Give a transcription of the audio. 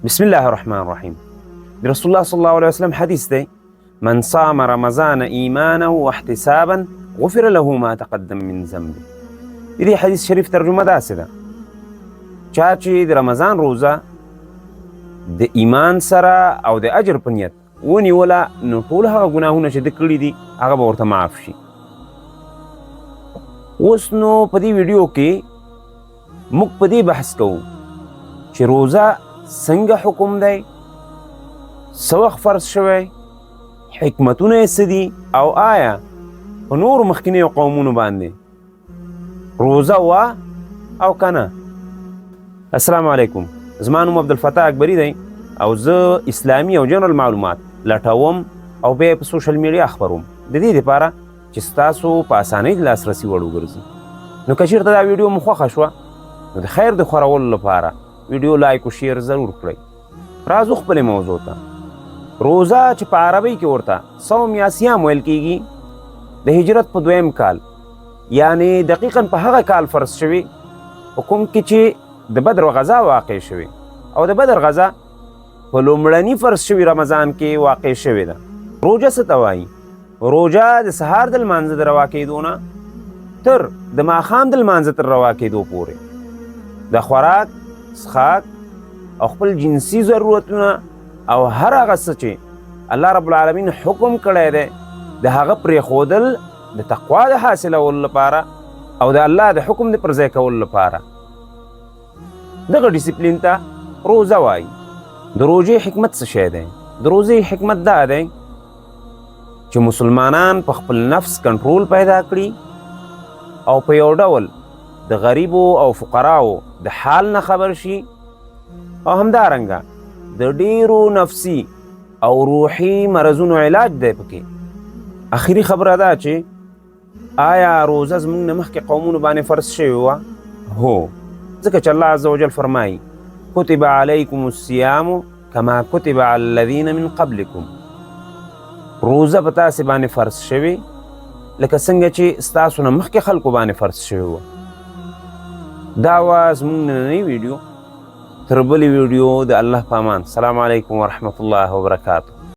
بسم الله الرحمن الرحیم. د رسول الله صلی الله علیه وسلم حدیث دی: من صام رمضان ایمانا واحتسابا غفر له ما تقدم من ذنبه. د دې حدیث شریف ترجمه داسې ده: چا چې د رمضان روزه د ایمان سره او د اجر په نیت ونیوله، نو ټول هغه ګناهونه چې ده کړي دي هغه به ورته معاف شي. اوس نو په دې ویډیو کې موږ په دې بحث کوو چې روزه څنګه حکم دی، څه وخت فرض شوی، حکمتونه یې څه دي، او آیا په نورو مخکینیو قومونو باندې روزه وه او که نه. السلام علیکم، زما نوم عبدالفتاح اکبري دی او زه اسلامي او جنرال معلومات لټوم او بیا یې په سوشل میډیا خپروم د دې دپاره چې ستاسو په اسانۍ د لاسرسي وړ وګرځي. نو که چېرته دا ویډیو مو خوښه شوه نو د خیر د خورولو لپاره ویډیو لایک و شیر ضرور کړئ. راځو خپلې موضوع ته. روزه چې په عربۍ کې ورته صوم یا صیام ویل کیږي، د هجرت په 2م کال یعنی دقیقا په هغه کال فرض شوي په کوم کې چې د بدر غزا واقع شوي، او د بدر غزا په لومړني فرض شوي رمضان کې واقع شوې ده. روژه څه ته وایي؟ روژه د سهار د لمانځه د روا کېدو نه تر د ماښام د لمانځه تر روا کېدو پورې د خوراک، څښاک او خپل جنسي ضرورتونه او هر هغه څه چې الله رب العالمین حکم کړی دی د هغه پرېښودل د تقوا د حاصلولو لپاره او د الله د حکم د پر ځای کولو لپاره. دغه ډیسپلین ته روزه وایي. د روژې حکمت څه شی دی؟ د روژې حکمت دا دی چې مسلمانان په خپل نفس کنټرول پیدا کړي او په یو ډول د غریبو او فقراو د حال نه خبر شي، او همدارنګه د ډیرو نفسي او روحي مرضونو علاج دی پکې. آخري خبره ده چې آیا روزه زموږ نه مخکې قومونو باندې فرض شوې وه؟ هو، ځکه چې الله عز وجل فرمایي: کتب علیکم الصیام کما کتب علی الذین من قبلکم. روزه په تاسې باندې فرض شوې لکه څنګه چې ستاسو نه مخکې خلکو باندې فرض شوې وه. دا وه زموږ نننۍ ویډیو. تر بلې ویډیو د الله په امان. السلام علیکم ورحمة الله وبرکاته.